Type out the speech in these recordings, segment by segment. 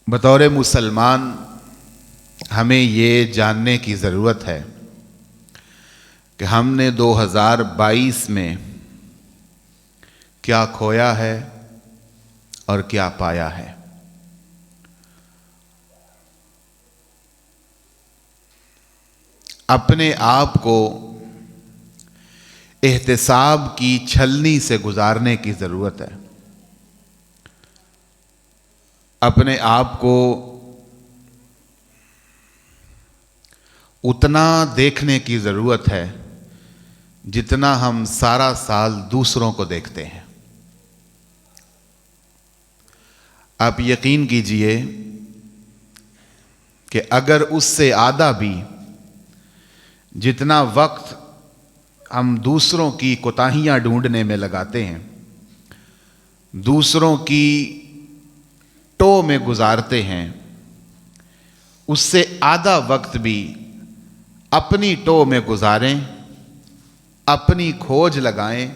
بطور مسلمان ہمیں یہ جاننے کی ضرورت ہے کہ ہم نے 2022 میں کیا کھویا ہے اور کیا پایا ہے۔ اپنے آپ کو احتساب کی چھلنی سے گزارنے کی ضرورت ہے۔ اپنے آپ کو اتنا دیکھنے کی ضرورت ہے جتنا ہم سارا سال دوسروں کو دیکھتے ہیں۔ آپ یقین کیجئے کہ اگر اس سے آدھا بھی جتنا وقت ہم دوسروں کی کوتاہیاں ڈھونڈنے میں لگاتے ہیں، دوسروں کی ٹو میں گزارتے ہیں، اس سے آدھا وقت بھی اپنی ٹو میں گزاریں، اپنی کھوج لگائیں،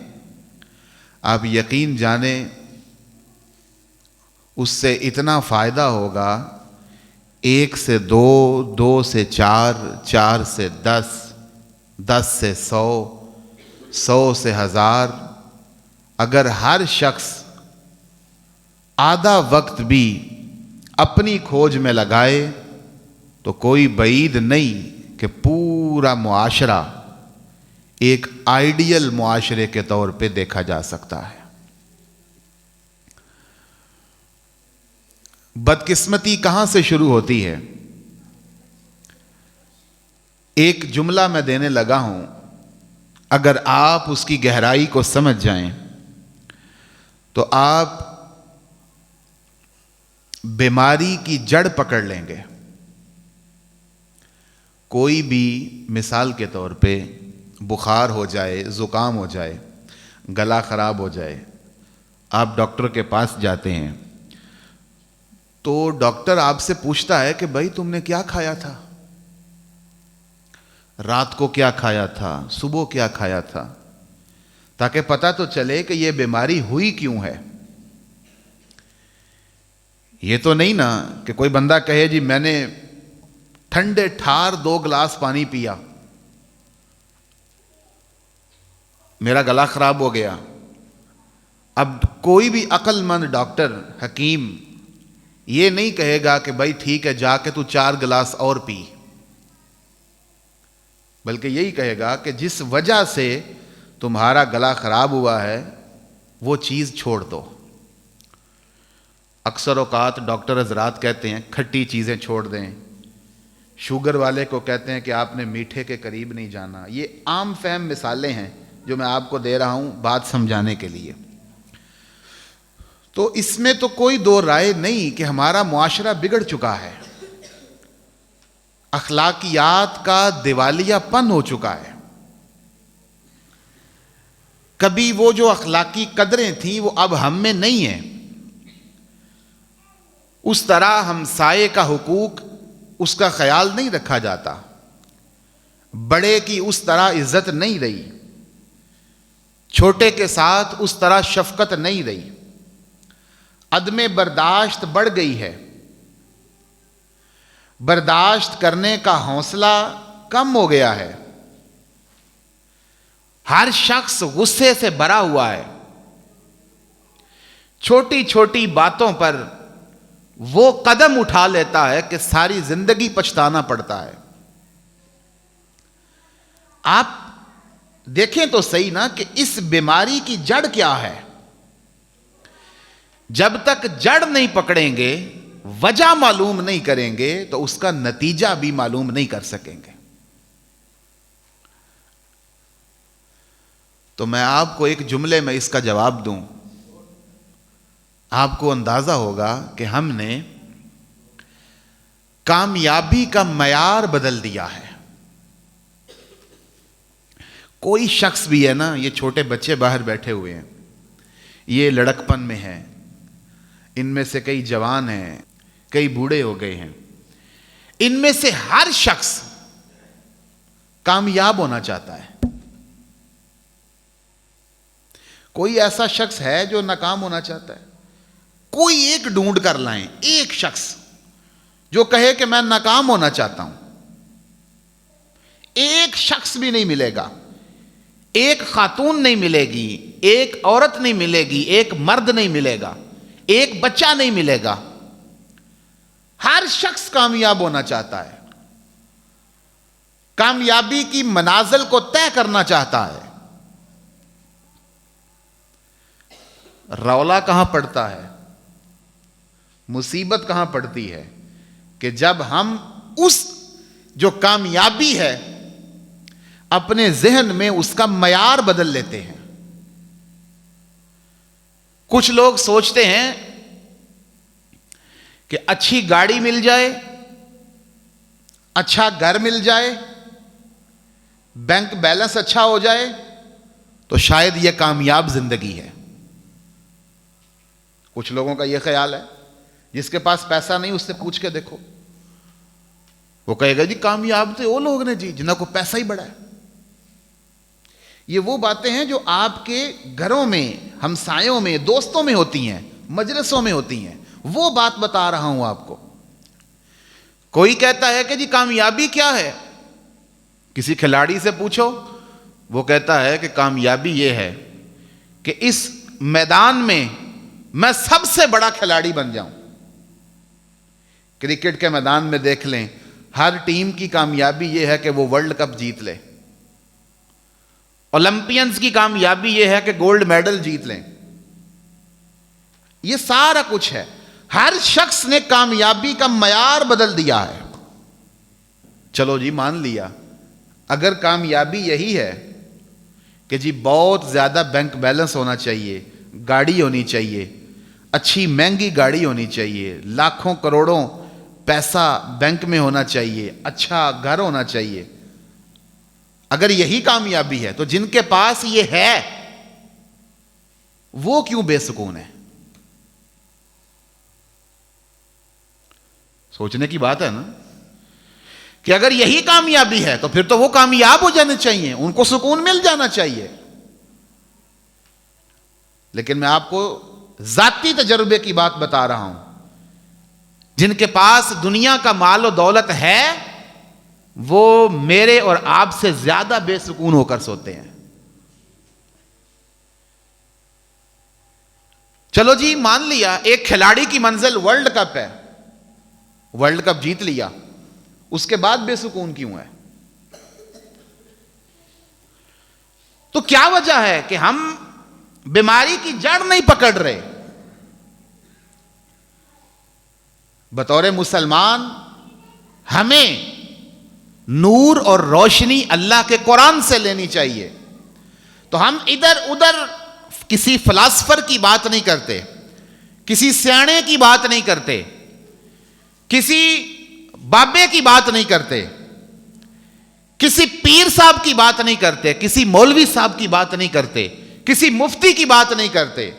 آپ یقین جانیں اس سے اتنا فائدہ ہوگا، 1 سے 2، 2 سے 4، 4 سے 10، 10 سے 100، 100 سے 1000۔ اگر ہر شخص آدھا وقت بھی اپنی کھوج میں لگائے تو کوئی بعید نہیں کہ پورا معاشرہ ایک آئیڈیل معاشرے کے طور پہ دیکھا جا سکتا ہے۔ بدقسمتی کہاں سے شروع ہوتی ہے؟ ایک جملہ میں دینے لگا ہوں، اگر آپ اس کی گہرائی کو سمجھ جائیں تو آپ بیماری کی جڑ پکڑ لیں گے۔ کوئی بھی مثال کے طور پہ بخار ہو جائے، زکام ہو جائے، گلا خراب ہو جائے، آپ ڈاکٹر کے پاس جاتے ہیں تو ڈاکٹر آپ سے پوچھتا ہے کہ بھائی تم نے کیا کھایا تھا، رات کو کیا کھایا تھا، صبح کیا کھایا تھا، تاکہ پتہ تو چلے کہ یہ بیماری ہوئی کیوں ہے۔ یہ تو نہیں نا کہ کوئی بندہ کہے جی میں نے ٹھنڈے ٹھار 2 گلاس پانی پیا، میرا گلا خراب ہو گیا۔ اب کوئی بھی عقل مند ڈاکٹر، حکیم یہ نہیں کہے گا کہ بھائی ٹھیک ہے جا کے تو 4 گلاس اور پی، بلکہ یہی کہے گا کہ جس وجہ سے تمہارا گلا خراب ہوا ہے وہ چیز چھوڑ دو۔ اکثر اوقات ڈاکٹر حضرات کہتے ہیں کھٹی چیزیں چھوڑ دیں، شوگر والے کو کہتے ہیں کہ آپ نے میٹھے کے قریب نہیں جانا۔ یہ عام فہم مثالیں ہیں جو میں آپ کو دے رہا ہوں بات سمجھانے کے لیے۔ تو اس میں تو کوئی دو رائے نہیں کہ ہمارا معاشرہ بگڑ چکا ہے، اخلاقیات کا دیوالیہ پن ہو چکا ہے۔ کبھی وہ جو اخلاقی قدریں تھیں وہ اب ہم میں نہیں ہیں۔ اس طرح ہمسائے کا حقوق اس کا خیال نہیں رکھا جاتا، بڑے کی اس طرح عزت نہیں رہی، چھوٹے کے ساتھ اس طرح شفقت نہیں رہی، عدم برداشت بڑھ گئی ہے، برداشت کرنے کا حوصلہ کم ہو گیا ہے، ہر شخص غصے سے بھرا ہوا ہے، چھوٹی چھوٹی باتوں پر وہ قدم اٹھا لیتا ہے کہ ساری زندگی پچھتانا پڑتا ہے۔ آپ دیکھیں تو صحیح نا کہ اس بیماری کی جڑ کیا ہے۔ جب تک جڑ نہیں پکڑیں گے، وجہ معلوم نہیں کریں گے تو اس کا نتیجہ بھی معلوم نہیں کر سکیں گے۔ تو میں آپ کو ایک جملے میں اس کا جواب دوں، آپ کو اندازہ ہوگا کہ ہم نے کامیابی کا معیار بدل دیا ہے۔ کوئی شخص بھی ہے نا، یہ چھوٹے بچے باہر بیٹھے ہوئے ہیں، یہ لڑکپن میں ہیں، ان میں سے کئی جوان ہیں، کئی بوڑھے ہو گئے ہیں، ان میں سے ہر شخص کامیاب ہونا چاہتا ہے۔ کوئی ایسا شخص ہے جو ناکام ہونا چاہتا ہے؟ کوئی ایک ڈھونڈ کر لائیں، ایک شخص جو کہے کہ میں ناکام ہونا چاہتا ہوں. ایک شخص بھی نہیں ملے گا, ایک خاتون نہیں ملے گی, ایک عورت نہیں ملے گی, ایک مرد نہیں ملے گا, ایک بچہ نہیں ملے گا. ہر شخص کامیاب ہونا چاہتا ہے, کامیابی کی منازل کو طے کرنا چاہتا ہے. رولا کہاں پڑتا ہے, مصیبت کہاں پڑتی ہے کہ جب ہم اس جو کامیابی ہے اپنے ذہن میں اس کا معیار بدل لیتے ہیں. کچھ لوگ سوچتے ہیں کہ اچھی گاڑی مل جائے, اچھا گھر مل جائے, بینک بیلنس اچھا ہو جائے تو شاید یہ کامیاب زندگی ہے. کچھ لوگوں کا یہ خیال ہے, جس کے پاس پیسہ نہیں اس سے پوچھ کے دیکھو, وہ کہے گا جی کامیاب تو وہ لوگ نے جی جنہوں کو پیسہ ہی بڑا ہے. یہ وہ باتیں ہیں جو آپ کے گھروں میں, ہمسایوں میں, دوستوں میں ہوتی ہیں, مجلسوں میں ہوتی ہیں. وہ بات بتا رہا ہوں آپ کو. کوئی کہتا ہے کہ جی کامیابی کیا ہے, کسی کھلاڑی سے پوچھو, وہ کہتا ہے کہ کامیابی یہ ہے کہ اس میدان میں میں سب سے بڑا کھلاڑی بن جاؤں. کرکٹ کے میدان میں دیکھ لیں, ہر ٹیم کی کامیابی یہ ہے کہ وہ ورلڈ کپ جیت لے. اولمپئنز کی کامیابی یہ ہے کہ گولڈ میڈل جیت لیں. یہ سارا کچھ ہے. ہر شخص نے کامیابی کا معیار بدل دیا ہے. چلو جی مان لیا, اگر کامیابی یہی ہے کہ جی بہت زیادہ بینک بیلنس ہونا چاہیے, گاڑی ہونی چاہیے, اچھی مہنگی گاڑی ہونی چاہیے, لاکھوں کروڑوں پیسہ بینک میں ہونا چاہیے, اچھا گھر ہونا چاہیے, اگر یہی کامیابی ہے تو جن کے پاس یہ ہے وہ کیوں بے سکون ہے؟ سوچنے کی بات ہے نا, کہ اگر یہی کامیابی ہے تو پھر تو وہ کامیاب ہو جانے چاہیے, ان کو سکون مل جانا چاہیے. لیکن میں آپ کو ذاتی تجربے کی بات بتا رہا ہوں. جن کے پاس دنیا کا مال و دولت ہے وہ میرے اور آپ سے زیادہ بے سکون ہو کر سوتے ہیں. چلو جی مان لیا ایک کھلاڑی کی منزل ورلڈ کپ ہے, ورلڈ کپ جیت لیا, اس کے بعد بے سکون کیوں ہے؟ تو کیا وجہ ہے کہ ہم بیماری کی جڑ نہیں پکڑ رہے؟ بطور مسلمان ہمیں نور اور روشنی اللہ کے قرآن سے لینی چاہیے. تو ہم ادھر ادھر کسی فلاسفر کی بات نہیں کرتے, کسی سیانے کی بات نہیں کرتے, کسی بابے کی بات نہیں کرتے, کسی پیر صاحب کی بات نہیں کرتے, کسی مولوی صاحب کی بات نہیں کرتے, کسی مفتی کی بات نہیں کرتے.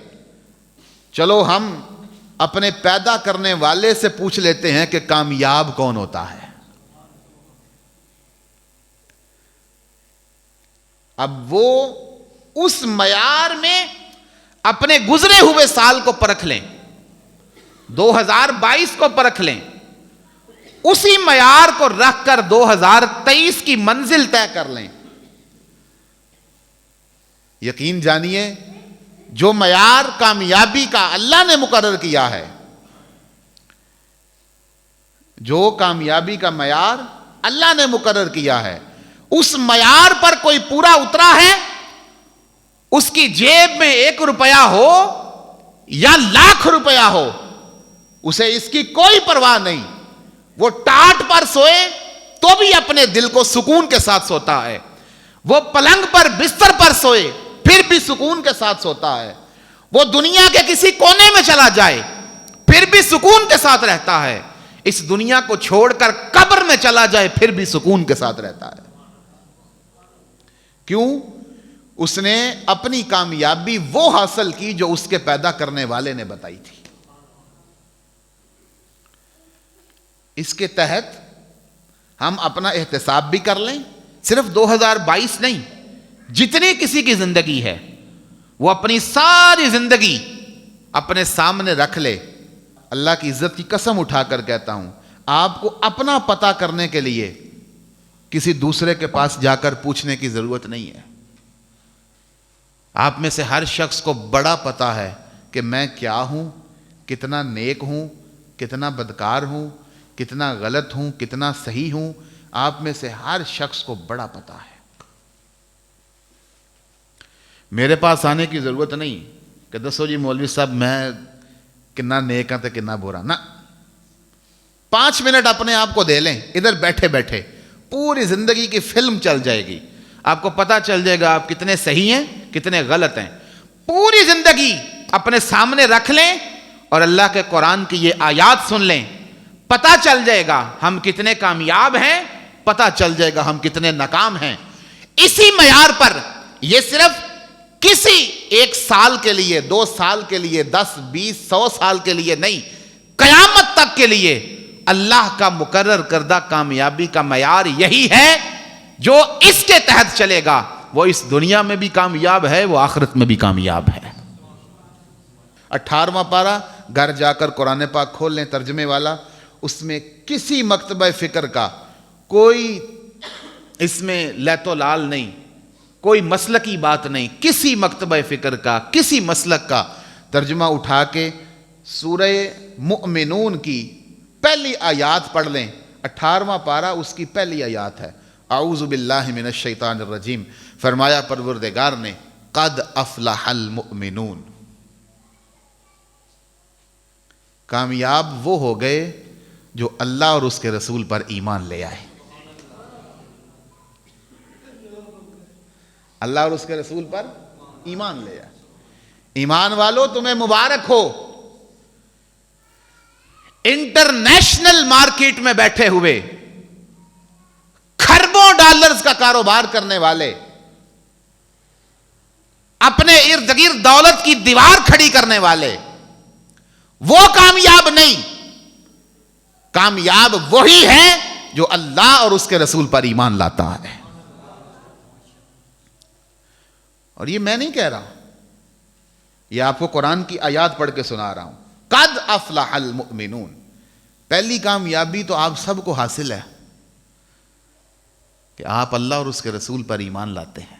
چلو ہم اپنے پیدا کرنے والے سے پوچھ لیتے ہیں کہ کامیاب کون ہوتا ہے. اب وہ اس معیار میں اپنے گزرے ہوئے سال کو پرکھ لیں, 2022 کو پرکھ لیں, اسی معیار کو رکھ کر 2023 کی منزل طے کر لیں. یقین جانیے جو معیار کامیابی کا اللہ نے مقرر کیا ہے, جو کامیابی کا معیار اللہ نے مقرر کیا ہے, اس معیار پر کوئی پورا اترا ہے, اس کی جیب میں 1 روپیہ ہو یا لاکھ روپیہ ہو, اسے اس کی کوئی پرواہ نہیں. وہ ٹاٹ پر سوئے تو بھی اپنے دل کو سکون کے ساتھ سوتا ہے, وہ پلنگ پر بستر پر سوئے پھر بھی سکون کے ساتھ سوتا ہے, وہ دنیا کے کسی کونے میں چلا جائے پھر بھی سکون کے ساتھ رہتا ہے, اس دنیا کو چھوڑ کر قبر میں چلا جائے پھر بھی سکون کے ساتھ رہتا ہے. کیوں؟ اس نے اپنی کامیابی وہ حاصل کی جو اس کے پیدا کرنے والے نے بتائی تھی. اس کے تحت ہم اپنا احتساب بھی کر لیں, صرف 2022 نہیں, جتنی کسی کی زندگی ہے وہ اپنی ساری زندگی اپنے سامنے رکھ لے. اللہ کی عزت کی قسم اٹھا کر کہتا ہوں, آپ کو اپنا پتہ کرنے کے لیے کسی دوسرے کے پاس جا کر پوچھنے کی ضرورت نہیں ہے. آپ میں سے ہر شخص کو بڑا پتہ ہے کہ میں کیا ہوں, کتنا نیک ہوں, کتنا بدکار ہوں, کتنا غلط ہوں, کتنا صحیح ہوں. آپ میں سے ہر شخص کو بڑا پتہ ہے. میرے پاس آنے کی ضرورت نہیں کہ دسو جی مولوی صاحب میں کنا نیک ہاں تے کنا برا. نہ, 5 منٹ اپنے آپ کو دے لیں, ادھر بیٹھے بیٹھے پوری زندگی کی فلم چل جائے گی. آپ کو پتہ چل جائے گا آپ کتنے صحیح ہیں, کتنے غلط ہیں. پوری زندگی اپنے سامنے رکھ لیں اور اللہ کے قرآن کی یہ آیات سن لیں, پتہ چل جائے گا ہم کتنے کامیاب ہیں, پتہ چل جائے گا ہم کتنے ناکام ہیں. اسی معیار پر, یہ صرف کسی 1 سال کے لیے, 2 سال کے لیے, 10, 20, 100 سال کے لیے نہیں, قیامت تک کے لیے اللہ کا مقرر کردہ کامیابی کا معیار یہی ہے. جو اس کے تحت چلے گا وہ اس دنیا میں بھی کامیاب ہے, وہ آخرت میں بھی کامیاب ہے. 18واں پارہ گھر جا کر قرآن پاک کھول لیں, ترجمے والا. اس میں کسی مکتبہ فکر کا کوئی اس میں لیت و لال نہیں, کوئی مسلکی بات نہیں. کسی مکتبہ فکر کا, کسی مسلک کا ترجمہ اٹھا کے سورہ مؤمنون کی پہلی آیات پڑھ لیں. 18واں پارہ اس کی پہلی آیات ہے. اعوذ باللہ من الشیطان الرجیم. فرمایا پروردگار نے قد افلح المؤمنون, کامیاب وہ ہو گئے جو اللہ اور اس کے رسول پر ایمان لے آئے. اللہ اور اس کے رسول پر ایمان لے آئے. ایمان والو تمہیں مبارک ہو. انٹرنیشنل مارکیٹ میں بیٹھے ہوئے کھربوں ڈالرز کا کاروبار کرنے والے, اپنے ارد گرد دولت کی دیوار کھڑی کرنے والے, وہ کامیاب نہیں. کامیاب وہی ہے جو اللہ اور اس کے رسول پر ایمان لاتا ہے. اور یہ میں نہیں کہہ رہا, یہ آپ کو قرآن کی آیات پڑھ کے سنا رہا ہوں. قد افلح المؤمنون, پہلی کامیابی تو آپ سب کو حاصل ہے کہ آپ اللہ اور اس کے رسول پر ایمان لاتے ہیں.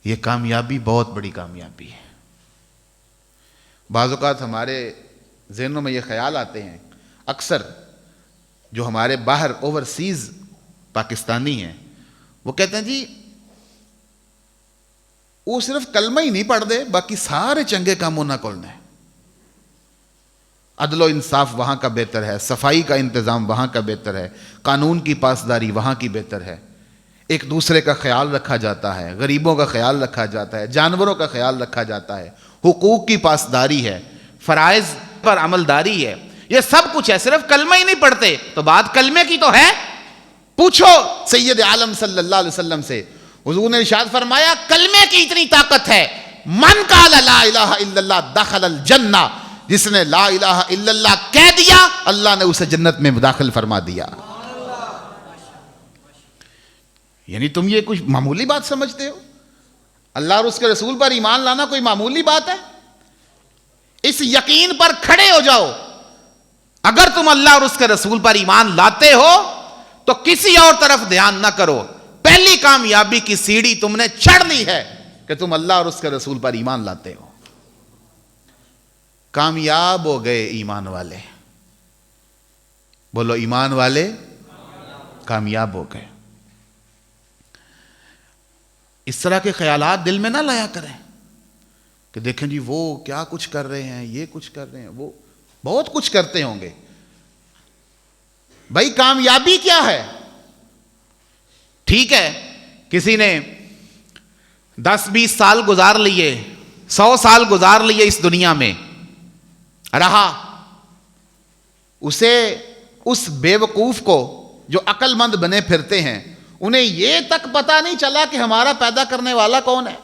یہ کامیابی بہت بڑی کامیابی ہے. بعض اوقات ہمارے ذہنوں میں یہ خیال آتے ہیں, اکثر جو ہمارے باہر اوورسیز پاکستانی ہیں وہ کہتے ہیں جی وہ صرف کلمہ ہی نہیں پڑھ دے, باقی سارے چنگے کام ہونا کولنے. عدل و انصاف وہاں کا بہتر ہے, صفائی کا انتظام وہاں کا بہتر ہے, قانون کی پاسداری وہاں کی بہتر ہے, ایک دوسرے کا خیال رکھا جاتا ہے, غریبوں کا خیال رکھا جاتا ہے, جانوروں کا خیال رکھا جاتا ہے, حقوق کی پاسداری ہے, فرائض پر عملداری ہے. یہ سب کچھ ہے, صرف کلمہ ہی نہیں پڑھتے. تو بات کلمے کی تو ہے. پوچھو سید عالم صلی اللہ علیہ وسلم سے, حضور نے ارشاد فرمایا کلمے کی اتنی طاقت ہے, من قال لا الہ الا اللہ دخل الجنہ, جس نے لا الہ الا اللہ کہہ دیا اللہ نے اسے جنت میں داخل فرما دیا. یعنی تم یہ کچھ معمولی بات سمجھتے ہو؟ اللہ اور اس کے رسول پر ایمان لانا کوئی معمولی بات ہے؟ اس یقین پر کھڑے ہو جاؤ, اگر تم اللہ اور اس کے رسول پر ایمان لاتے ہو تو کسی اور طرف دھیان نہ کرو. پہلی کامیابی کی سیڑھی تم نے چڑھ لی ہے کہ تم اللہ اور اس کے رسول پر ایمان لاتے ہو. کامیاب ہو گئے ایمان والے. بولو ایمان والے کامیاب ہو گئے. اس طرح کے خیالات دل میں نہ لایا کریں کہ دیکھیں جی وہ کیا کچھ کر رہے ہیں, یہ کچھ کر رہے ہیں, وہ بہت کچھ کرتے ہوں گے. بھائی کامیابی کیا ہے؟ ٹھیک ہے کسی نے 10-20 سال گزار لیے, 100 سال گزار لیے اس دنیا میں رہا, اسے اس بے وقوف کو جو عقل مند بنے پھرتے ہیں انہیں یہ تک پتا نہیں چلا کہ ہمارا پیدا کرنے والا کون ہے.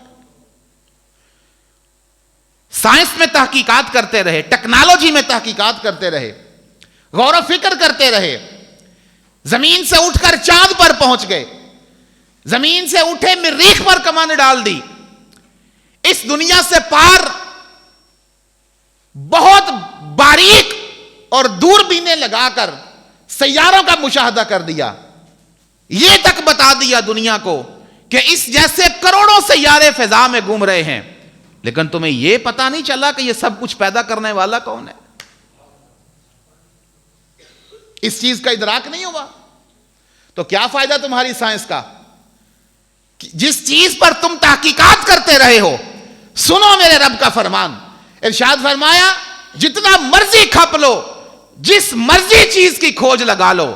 سائنس میں تحقیقات کرتے رہے, ٹیکنالوجی میں تحقیقات کرتے رہے, غور و فکر کرتے رہے, زمین سے اٹھ کر چاند پر پہنچ گئے, زمین سے اٹھے مریخ پر کمان ڈال دی. اس دنیا سے پار بہت باریک اور دوربینیں لگا کر سیاروں کا مشاہدہ کر دیا، یہ تک بتا دیا دنیا کو کہ اس جیسے کروڑوں سیارے فضا میں گھوم رہے ہیں، لیکن تمہیں یہ پتا نہیں چلا کہ یہ سب کچھ پیدا کرنے والا کون ہے؟ اس چیز کا ادراک نہیں ہوا تو کیا فائدہ تمہاری سائنس کا؟ جس چیز پر تم تحقیقات کرتے رہے ہو، سنو میرے رب کا فرمان۔ ارشاد فرمایا جتنا مرضی کھپ لو، جس مرضی چیز کی کھوج لگا لو،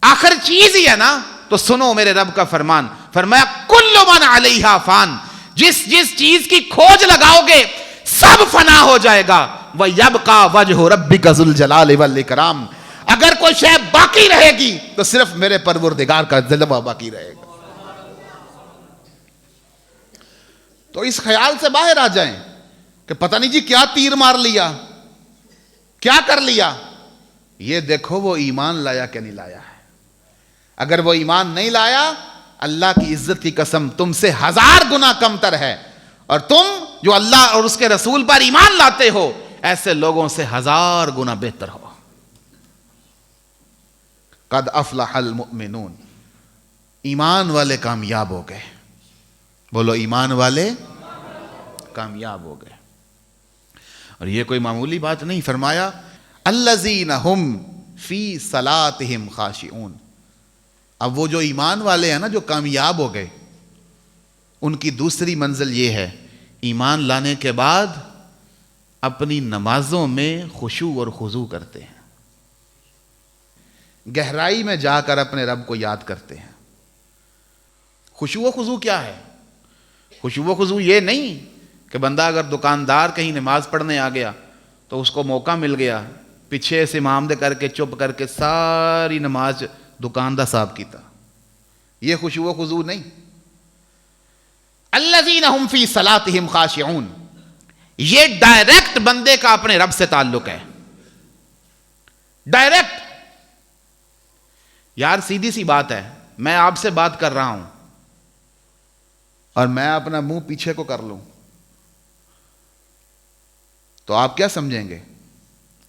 آخر چیز ہی ہے نا، تو سنو میرے رب کا فرمان۔ فرمایا کل من علیہا فان، جس چیز کی کھوج لگاؤ گے سب فنا ہو جائے گا، وَيَبْقَى وَجْهُ رَبِّكَ ذُو الْجَلَالِ وَالْإِكْرَامِ، اگر کوئی شے باقی رہے گی تو صرف میرے پروردگار کا جلوہ باقی رہے گا۔ تو اس خیال سے باہر آ جائیں کہ پتہ نہیں جی کیا تیر مار لیا، کیا کر لیا۔ یہ دیکھو وہ ایمان لایا کہ نہیں لایا ہے۔ اگر وہ ایمان نہیں لایا، اللہ کی عزت کی قسم تم سے 1000 گنا کم تر ہے، اور تم جو اللہ اور اس کے رسول پر ایمان لاتے ہو ایسے لوگوں سے 1000 گنا بہتر ہو۔ قد افلح المؤمنون، ایمان والے کامیاب ہو گئے۔ بولو ایمان والے کامیاب ہو گئے۔ اور یہ کوئی معمولی بات نہیں، فرمایا الذین ہم فی صلاتہم خاشعون۔ اب وہ جو ایمان والے ہیں نا، جو کامیاب ہو گئے، ان کی دوسری منزل یہ ہے، ایمان لانے کے بعد اپنی نمازوں میں خشوع اور خضوع کرتے ہیں، گہرائی میں جا کر اپنے رب کو یاد کرتے ہیں۔ خشوع و خضوع کیا ہے؟ خشوع و خضوع یہ نہیں کہ بندہ اگر دکاندار کہیں نماز پڑھنے آ گیا تو اس کو موقع مل گیا پیچھے سے امام دے کر کے چپ کر کے ساری نماز دکاندار صاحب کی تھا، یہ خشوع و خضوع نہیں۔ الذین ہم فی صلاتہم خاشعون، یہ ڈائریکٹ بندے کا اپنے رب سے تعلق ہے، ڈائریکٹ۔ یار سیدھی سی بات ہے، میں آپ سے بات کر رہا ہوں اور میں اپنا منہ پیچھے کو کر لوں تو آپ کیا سمجھیں گے؟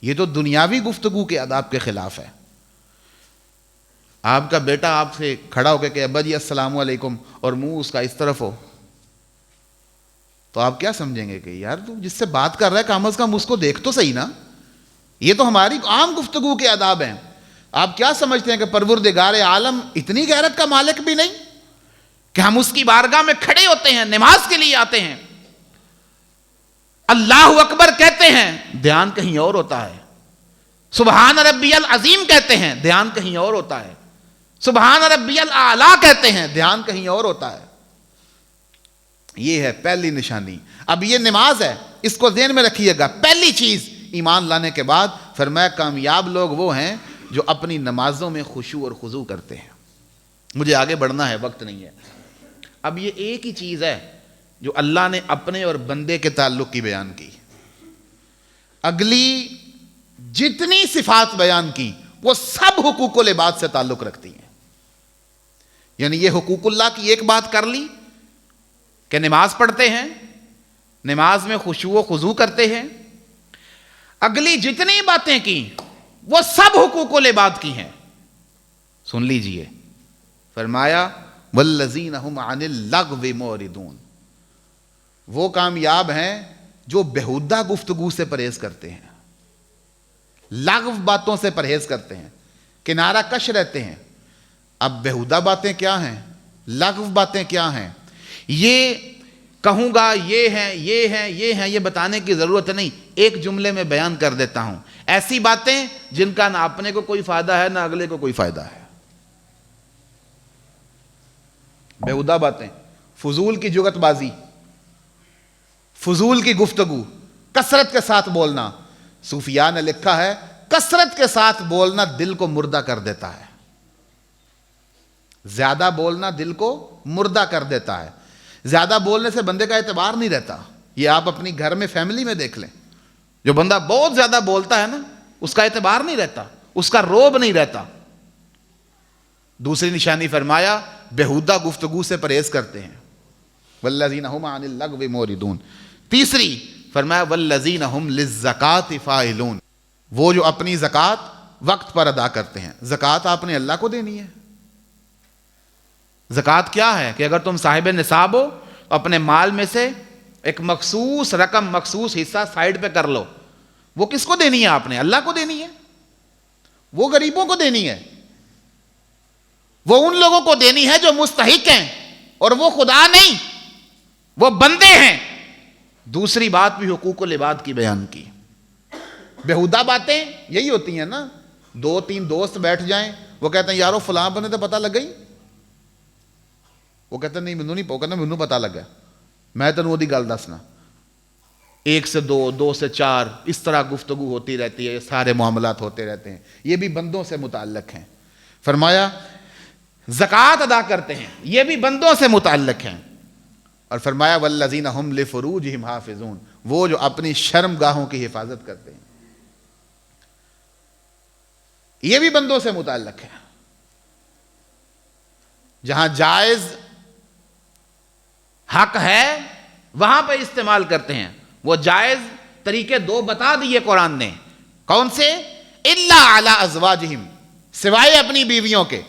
یہ تو دنیاوی گفتگو کے آداب کے خلاف ہے۔ آپ کا بیٹا آپ سے کھڑا ہو کے کہ ابا جی السلام علیکم، اور منہ اس کا اس طرف ہو، تو آپ کیا سمجھیں گے کہ یار تو جس سے بات کر رہا ہے کم از کم اس کو دیکھ تو صحیح نا۔ یہ تو ہماری عام گفتگو کے آداب ہیں۔ آپ کیا سمجھتے ہیں کہ پروردگار عالم اتنی غیرت کا مالک بھی نہیں کہ ہم اس کی بارگاہ میں کھڑے ہوتے ہیں، نماز کے لیے آتے ہیں، اللہ اکبر کہتے ہیں، دھیان کہیں اور ہوتا ہے، سبحان ربی العظیم کہتے ہیں، دھیان کہیں اور ہوتا ہے، سبحان ربی الاعلیٰ کہتے ہیں، دھیان کہیں اور ہوتا ہے۔ یہ ہے پہلی نشانی۔ اب یہ نماز ہے، اس کو ذہن میں رکھیے گا۔ پہلی چیز ایمان لانے کے بعد فرمایا کامیاب لوگ وہ ہیں جو اپنی نمازوں میں خشوع اور خضوع کرتے ہیں۔ مجھے آگے بڑھنا ہے، وقت نہیں ہے۔ اب یہ ایک ہی چیز ہے جو اللہ نے اپنے اور بندے کے تعلق کی بیان کی، اگلی جتنی صفات بیان کی وہ سب حقوق العباد سے تعلق رکھتی ہیں۔ یعنی یہ حقوق اللہ کی ایک بات کر لی کہ نماز پڑھتے ہیں، نماز میں خشوع و خضوع کرتے ہیں، اگلی جتنی باتیں کی وہ سب حقوق العباد کی ہیں۔ سن لیجئے، فرمایا والذین هم عن اللغو معرضون، وہ کامیاب ہیں جو بےہودہ گفتگو سے پرہیز کرتے ہیں، لغو باتوں سے پرہیز کرتے ہیں، کنارہ کش رہتے ہیں۔ اب بےہودہ باتیں کیا ہیں، لغو باتیں کیا ہیں؟ یہ کہوں گا یہ ہیں یہ ہیں یہ ہیں، یہ بتانے کی ضرورت نہیں، ایک جملے میں بیان کر دیتا ہوں۔ ایسی باتیں جن کا نہ اپنے کو کوئی فائدہ ہے نہ اگلے کو کوئی فائدہ ہے، بےہودہ باتیں، فضول کی جگت بازی، فضول کی گفتگو، کثرت کے ساتھ بولنا۔ صوفیاء نے لکھا ہے کثرت کے ساتھ بولنا دل کو مردہ کر دیتا ہے، زیادہ بولنا دل کو مردہ کر دیتا ہے۔ زیادہ بولنے سے بندے کا اعتبار نہیں رہتا۔ یہ آپ اپنی گھر میں فیملی میں دیکھ لیں، جو بندہ بہت زیادہ بولتا ہے نا اس کا اعتبار نہیں رہتا، اس کا روب نہیں رہتا۔ دوسری نشانی فرمایا بےہودہ گفتگو سے پرہیز کرتے ہیں، والذین هم عن اللغو معرضون۔ تیسری فرمایا والذین هم للزکاۃ فاعلون، وہ جو اپنی زکوٰۃ وقت پر ادا کرتے ہیں. زکوٰۃ آپ نے اللہ کو دینی ہے. زکوٰۃ کیا ہے کہ اگر تم صاحب نصاب ہو اپنے مال میں سے ایک مخصوص رقم، مخصوص حصہ سائڈ پہ کر لو. وہ کس کو دینی ہے؟ آپ نے اللہ کو دینی ہے. وہ غریبوں کو دینی ہے. وہ ان لوگوں کو دینی ہے جو مستحق ہیں، اور وہ خدا نہیں، وہ بندے ہیں. دوسری بات بھی حقوق العباد کی بیان کی. بیہودہ باتیں یہی ہوتی ہیں نا. 2-3 دوست بیٹھ جائیں، وہ کہتے ہیں یارو فلاں بنے تو پتہ لگ گئی. وہ کہتے ہیں نہیں مینوں نہیں، وہ کہتے ہیں مینوں پتہ لگا، میں تینوں وہی گل دسنا. 1 سے 2، 2 سے 4، اس طرح گفتگو ہوتی رہتی ہے. سارے معاملات ہوتے رہتے ہیں. یہ بھی بندوں سے متعلق ہیں. فرمایا زکوٰۃ ادا کرتے ہیں، یہ بھی بندوں سے متعلق ہیں. اور فرمایا والذین هم لفروجہم حافظون، وہ جو اپنی شرم گاہوں کی حفاظت کرتے ہیں، یہ بھی بندوں سے متعلق ہے. جہاں جائز حق ہے وہاں پہ استعمال کرتے ہیں. وہ جائز طریقے 2 بتا دیے قرآن نے. کون سے؟ الا علی ازواجہم، سوائے اپنی بیویوں کے،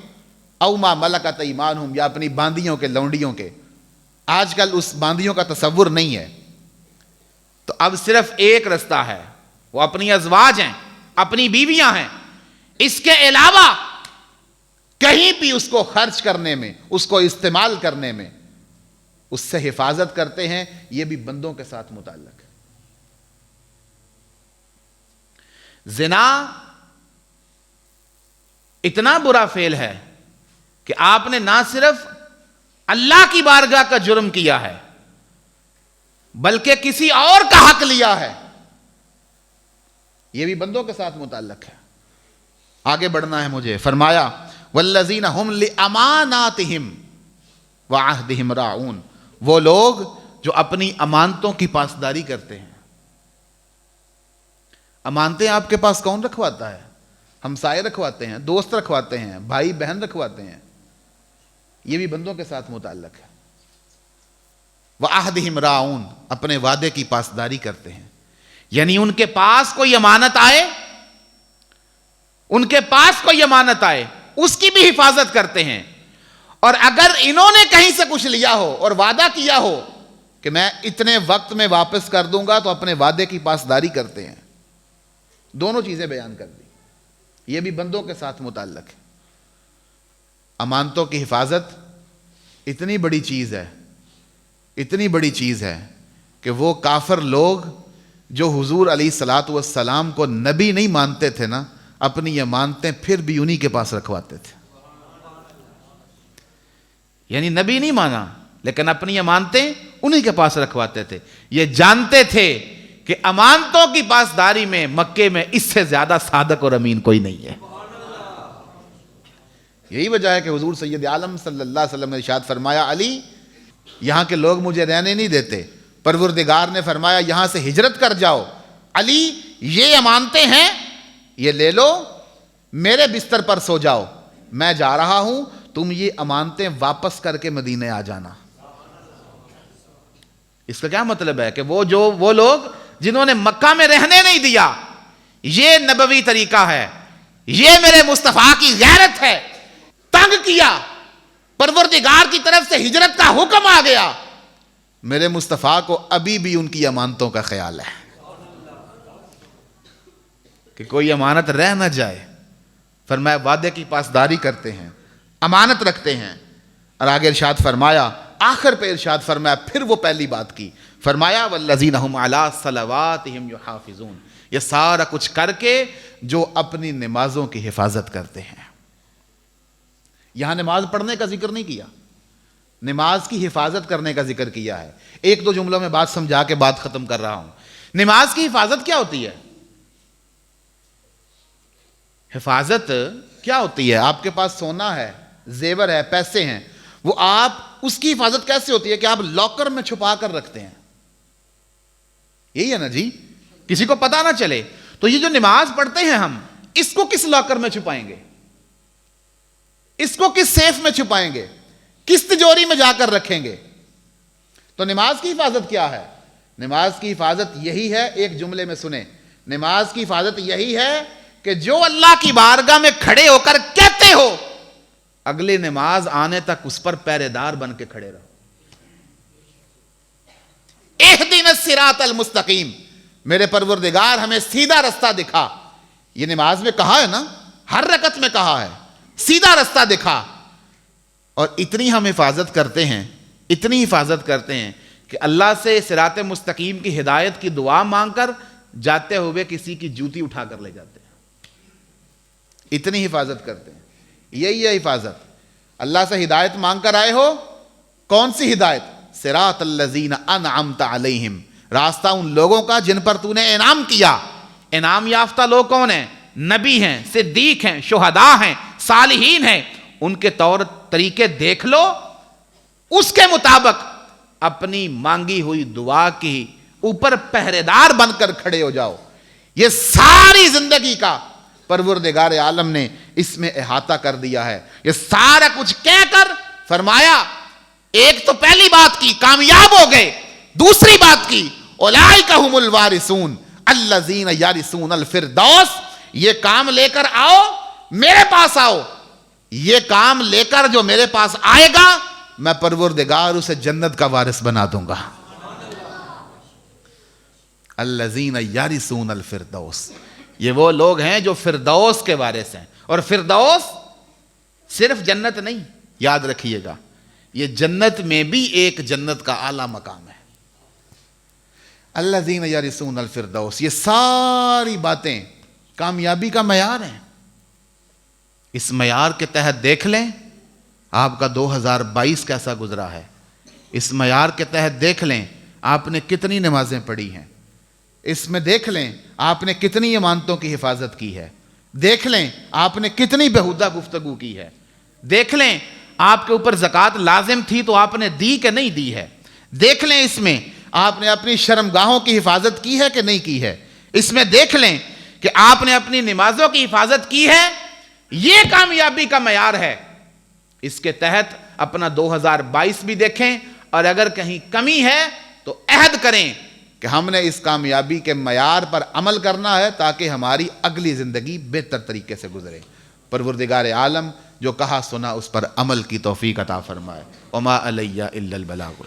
او ما ملکت ایمانہم، یا اپنی باندیوں کے، لونڈیوں کے. آج کل اس باندیوں کا تصور نہیں ہے، تو اب صرف ایک رستہ ہے، وہ اپنی ازواج ہیں، اپنی بیویاں ہیں. اس کے علاوہ کہیں بھی اس کو خرچ کرنے میں، اس کو استعمال کرنے میں اس سے حفاظت کرتے ہیں. یہ بھی بندوں کے ساتھ متعلق ہے. زنا اتنا برا فعل ہے کہ آپ نے نہ صرف اللہ کی بارگاہ کا جرم کیا ہے بلکہ کسی اور کا حق لیا ہے. یہ بھی بندوں کے ساتھ متعلق ہے. آگے بڑھنا ہے مجھے. فرمایا والذین هم لاماناتہم وعہدہم راعون، وہ لوگ جو اپنی امانتوں کی پاسداری کرتے ہیں. امانتیں آپ کے پاس کون رکھواتا ہے؟ ہمسائے رکھواتے ہیں، دوست رکھواتے ہیں، بھائی بہن رکھواتے ہیں. یہ بھی بندوں کے ساتھ متعلق ہے. وعہدہم راعون، اپنے وعدے کی پاسداری کرتے ہیں. یعنی ان کے پاس کوئی امانت آئے، ان کے پاس کوئی امانت آئے اس کی بھی حفاظت کرتے ہیں. اور اگر انہوں نے کہیں سے کچھ لیا ہو اور وعدہ کیا ہو کہ میں اتنے وقت میں واپس کر دوں گا، تو اپنے وعدے کی پاسداری کرتے ہیں. دونوں چیزیں بیان کر دی. یہ بھی بندوں کے ساتھ متعلق ہے. امانتوں کی حفاظت اتنی بڑی چیز ہے، اتنی بڑی چیز ہے کہ وہ کافر لوگ جو حضور علیہ الصلوۃ والسلام کو نبی نہیں مانتے تھے نا، اپنی امانتیں پھر بھی انہی کے پاس رکھواتے تھے. یعنی نبی نہیں مانا لیکن اپنی امانتیں انہی کے پاس رکھواتے تھے. یہ جانتے تھے کہ امانتوں کی پاسداری میں مکے میں اس سے زیادہ صادق اور امین کوئی نہیں ہے. یہی وجہ ہے کہ حضور سید عالم صلی اللہ علیہ وسلم نے ارشاد فرمایا علی یہاں کے لوگ مجھے رہنے نہیں دیتے، پروردگار نے فرمایا یہاں سے ہجرت کر جاؤ. علی یہ امانتیں ہیں، یہ لے لو، میرے بستر پر سو جاؤ، میں جا رہا ہوں، تم یہ امانتیں واپس کر کے مدینے آ جانا. اس کا کیا مطلب ہے کہ وہ لوگ جنہوں نے مکہ میں رہنے نہیں دیا، یہ نبوی طریقہ ہے، یہ میرے مصطفیٰ کی غیرت ہے. تنگ کیا، پروردگار کی طرف سے ہجرت کا حکم آ گیا، میرے مصطفیٰ کو ابھی بھی ان کی امانتوں کا خیال ہے کہ کوئی امانت رہ نہ جائے. فرمایا وعدے کی پاسداری کرتے ہیں، امانت رکھتے ہیں. اور آگے ارشاد فرمایا، آخر پہ ارشاد فرمایا پھر وہ پہلی بات کی. فرمایا والذین هم علی صلواتہم یحافظون، یہ سارا کچھ کر کے جو اپنی نمازوں کی حفاظت کرتے ہیں. یہاں نماز پڑھنے کا ذکر نہیں کیا، نماز کی حفاظت کرنے کا ذکر کیا ہے. 1-2 جملوں میں بات سمجھا کے بات ختم کر رہا ہوں. نماز کی حفاظت کیا ہوتی ہے؟ حفاظت کیا ہوتی ہے؟ آپ کے پاس سونا ہے، زیور ہے، پیسے ہیں، وہ آپ اس کی حفاظت کیسے ہوتی ہے کہ آپ لاکر میں چھپا کر رکھتے ہیں. یہی ہے نا جی، کسی کو پتا نہ چلے. تو یہ جو نماز پڑھتے ہیں ہم، اس کو کس لاکر میں چھپائیں گے؟ اس کو کس سیف میں چھپائیں گے؟ کس تجوری میں جا کر رکھیں گے؟ تو نماز کی حفاظت کیا ہے؟ نماز کی حفاظت یہی ہے، ایک جملے میں سنیں، نماز کی حفاظت یہی ہے کہ جو اللہ کی بارگاہ میں کھڑے ہو کر کہتے ہو اگلی نماز آنے تک اس پر پہرے دار بن کے کھڑے رہو. اہدنا الصراط المستقیم، میرے پروردگار ہمیں سیدھا رستہ دکھا. یہ نماز میں کہا ہے نا، ہر رکعت میں کہا ہے سیدھا رستہ دکھا. اور اتنی ہم حفاظت کرتے ہیں، اتنی حفاظت کرتے ہیں کہ اللہ سے صراط مستقیم کی ہدایت کی دعا مانگ کر جاتے ہوئے کسی کی جوتی اٹھا کر لے جاتے ہیں. اتنی حفاظت کرتے ہیں. یہی ہے حفاظت. اللہ سے ہدایت مانگ کر آئے ہو، کون سی ہدایت؟ صراط الذین انعمت علیہم، راستہ ان لوگوں کا جن پر تو نے انعام کیا. انعام یافتہ لوگ کون ہیں؟ نبی ہیں، صدیق ہیں، شہداء ہیں، صالحین ہیں. ان کے طور طریقے دیکھ لو، اس کے مطابق اپنی مانگی ہوئی دعا کی اوپر پہرے دار بن کر کھڑے ہو جاؤ. یہ ساری زندگی کا پروردگار عالم نے اس میں احاطہ کر دیا ہے. یہ سارا کچھ کہہ کر فرمایا، ایک تو پہلی بات کی کامیاب ہو گئے، دوسری بات کی اولئک ھم الوارثون الذین یرثون الفردوس. یہ کام لے کر آؤ، میرے پاس آؤ. یہ کام لے کر جو میرے پاس آئے گا میں پروردگار اسے جنت کا وارث بنا دوں گا. الذین یرثون الفردوس، یہ وہ لوگ ہیں جو فردوس کے وارث ہیں. اور فردوس صرف جنت نہیں، یاد رکھیے گا، یہ جنت میں بھی ایک جنت کا اعلیٰ مقام ہے. الذین یرثون الفردوس. یہ ساری باتیں کامیابی کا معیار ہیں. اس معیار کے تحت دیکھ لیں آپ کا 2022 کیسا گزرا ہے. اس معیار کے تحت دیکھ لیں آپ نے کتنی نمازیں پڑھی ہیں. اس میں دیکھ لیں آپ نے کتنی امانتوں کی حفاظت کی ہے. دیکھ لیں آپ نے کتنی بہودہ گفتگو کی ہے. دیکھ لیں آپ کے اوپر زکوٰۃ لازم تھی تو آپ نے دی کہ نہیں دی ہے. دیکھ لیں اس میں آپ نے اپنی شرمگاہوں کی حفاظت کی ہے کہ نہیں کی ہے. اس میں دیکھ لیں کہ آپ نے اپنی نمازوں کی حفاظت کی ہے. یہ کامیابی کا معیار ہے. اس کے تحت اپنا 2022 بھی دیکھیں اور اگر کہیں کمی ہے تو عہد کریں کہ ہم نے اس کامیابی کے معیار پر عمل کرنا ہے تاکہ ہماری اگلی زندگی بہتر طریقے سے گزرے. پروردگار عالم جو کہا سنا اس پر عمل کی توفیق عطا فرمائے. وما علیہ الا البلاغ.